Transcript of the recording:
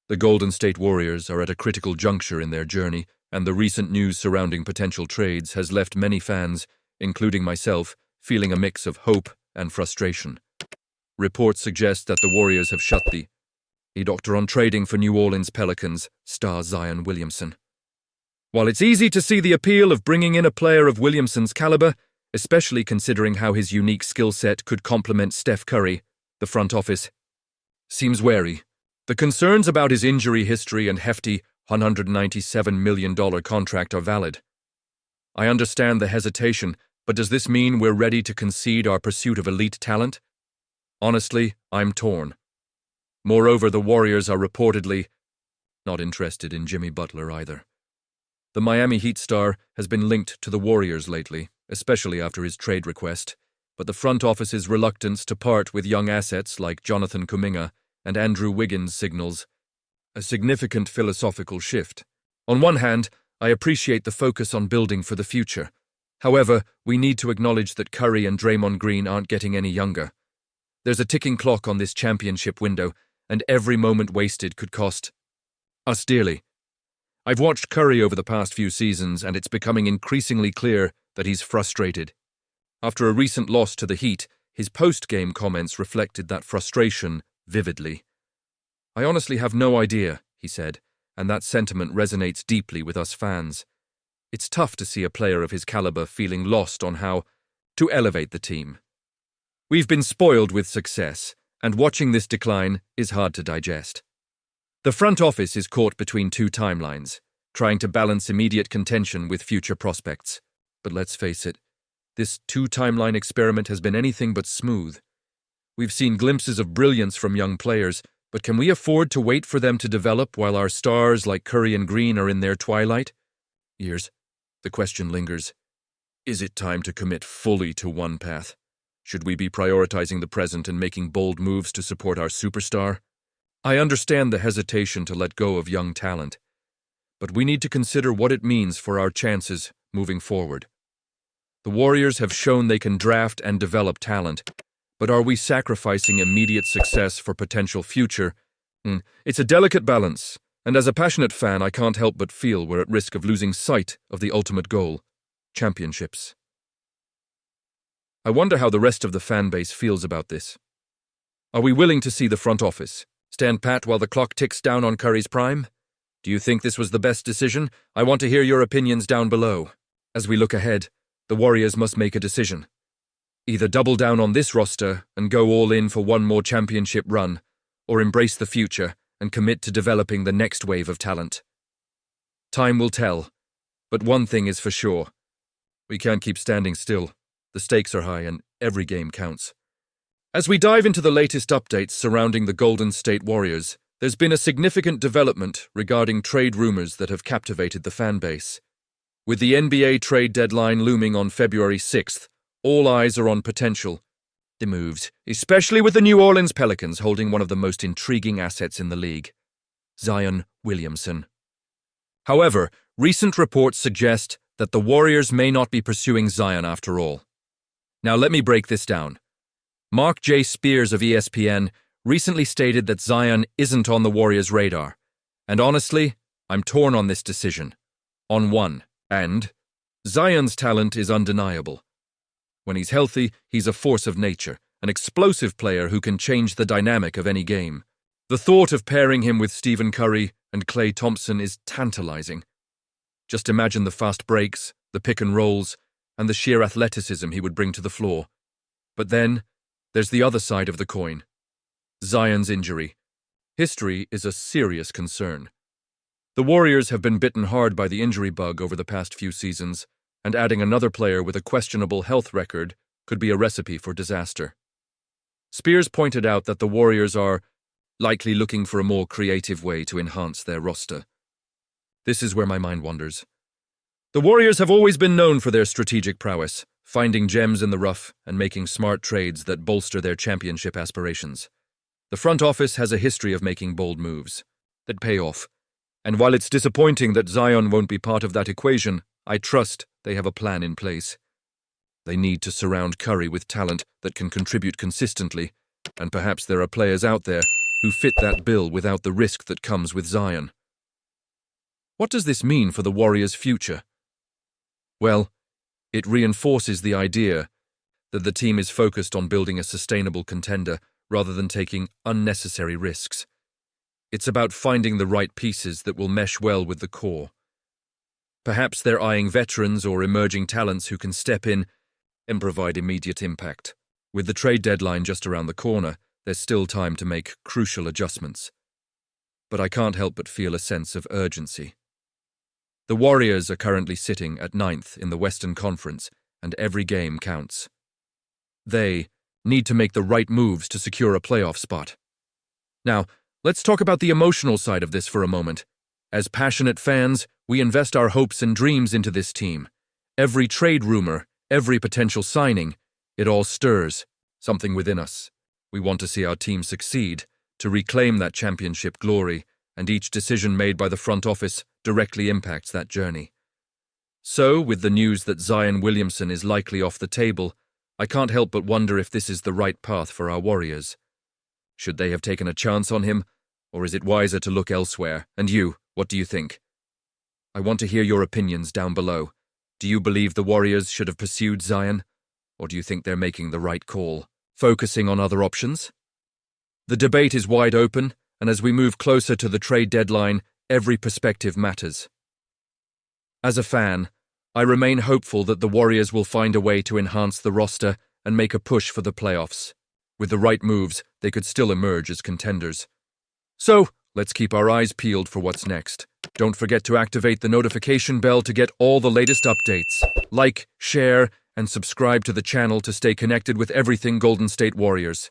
The Golden State Warriors are at a critical juncture in their journey, and the recent news surrounding potential trades has left many fans, including myself, feeling a mix of hope and frustration. Reports suggest that the Warriors have shut the doctor on trading for New Orleans Pelicans star Zion Williamson. While it's easy to see the appeal of bringing in a player of Williamson's caliber, especially considering how his unique skill set could complement Steph Curry, the front office seems wary. The concerns about his injury history and hefty $197 million contract are valid. I understand the hesitation, but does this mean we're ready to concede our pursuit of elite talent? Honestly, I'm torn. Moreover, the Warriors are reportedly not interested in Jimmy Butler either. The Miami Heat star has been linked to the Warriors lately, especially after his trade request, but the front office's reluctance to part with young assets like Jonathan Kuminga and Andrew Wiggins signals a significant philosophical shift. On one hand, I appreciate the focus on building for the future. However, we need to acknowledge that Curry and Draymond Green aren't getting any younger. There's a ticking clock on this championship window, and every moment wasted could cost us dearly. I've watched Curry over the past few seasons, and it's becoming increasingly clear that he's frustrated. After a recent loss to the Heat, his post-game comments reflected that frustration vividly. "I honestly have no idea," he said, and that sentiment resonates deeply with us fans. It's tough to see a player of his caliber feeling lost on how to elevate the team. We've been spoiled with success, and watching this decline is hard to digest. The front office is caught between two timelines, trying to balance immediate contention with future prospects. But let's face it, this two-timeline experiment has been anything but smooth. We've seen glimpses of brilliance from young players, but can we afford to wait for them to develop while our stars like Curry and Green are in their twilight years? The question lingers. Is it time to commit fully to one path? Should we be prioritizing the present and making bold moves to support our superstar? I understand the hesitation to let go of young talent, but we need to consider what it means for our chances moving forward. The Warriors have shown they can draft and develop talent, but are we sacrificing immediate success for potential future? It's a delicate balance, and as a passionate fan, I can't help but feel we're at risk of losing sight of the ultimate goal: championships. I wonder how the rest of the fan base feels about this. Are we willing to see the front office stand pat while the clock ticks down on Curry's prime? Do you think this was the best decision? I want to hear your opinions down below. As we look ahead, the Warriors must make a decision. Either double down on this roster and go all in for one more championship run, or embrace the future and commit to developing the next wave of talent. Time will tell, but one thing is for sure. We can't keep standing still. The stakes are high and every game counts. As we dive into the latest updates surrounding the Golden State Warriors, there's been a significant development regarding trade rumors that have captivated the fan base. With the NBA trade deadline looming on February 6th, all eyes are on potential moves, especially with the New Orleans Pelicans holding one of the most intriguing assets in the league, Zion Williamson. However, recent reports suggest that the Warriors may not be pursuing Zion after all. Now let me break this down. Mark J. Spears of ESPN recently stated that Zion isn't on the Warriors' radar, and honestly, I'm torn on this decision. On one hand, Zion's talent is undeniable. When he's healthy, he's a force of nature, an explosive player who can change the dynamic of any game. The thought of pairing him with Stephen Curry and Klay Thompson is tantalizing. Just imagine the fast breaks, the pick and rolls, and the sheer athleticism he would bring to the floor. But then, there's the other side of the coin. Zion's injury. History is a serious concern. The Warriors have been bitten hard by the injury bug over the past few seasons, and adding another player with a questionable health record could be a recipe for disaster. Spears pointed out that the Warriors are likely looking for a more creative way to enhance their roster. This is where my mind wanders. The Warriors have always been known for their strategic prowess, finding gems in the rough and making smart trades that bolster their championship aspirations. The front office has a history of making bold moves that pay off, and while it's disappointing that Zion won't be part of that equation, I trust they have a plan in place. They need to surround Curry with talent that can contribute consistently, and perhaps there are players out there who fit that bill without the risk that comes with Zion. What does this mean for the Warriors' future? Well, it reinforces the idea that the team is focused on building a sustainable contender rather than taking unnecessary risks. It's about finding the right pieces that will mesh well with the core. Perhaps they're eyeing veterans or emerging talents who can step in and provide immediate impact. With the trade deadline just around the corner, there's still time to make crucial adjustments. But I can't help but feel a sense of urgency. The Warriors are currently sitting at 9th in the Western Conference, and every game counts. They need to make the right moves to secure a playoff spot. Now, let's talk about the emotional side of this for a moment. As passionate fans, we invest our hopes and dreams into this team. Every trade rumor, every potential signing, it all stirs something within us. We want to see our team succeed, to reclaim that championship glory, and each decision made by the front office directly impacts that journey. So, with the news that Zion Williamson is likely off the table, I can't help but wonder if this is the right path for our Warriors. Should they have taken a chance on him, or is it wiser to look elsewhere? And you, what do you think? I want to hear your opinions down below. Do you believe the Warriors should have pursued Zion, or do you think they're making the right call, focusing on other options? The debate is wide open, and as we move closer to the trade deadline, every perspective matters. As a fan, I remain hopeful that the Warriors will find a way to enhance the roster and make a push for the playoffs. With the right moves, they could still emerge as contenders. So, let's keep our eyes peeled for what's next. Don't forget to activate the notification bell to get all the latest updates. Like, share, and subscribe to the channel to stay connected with everything Golden State Warriors.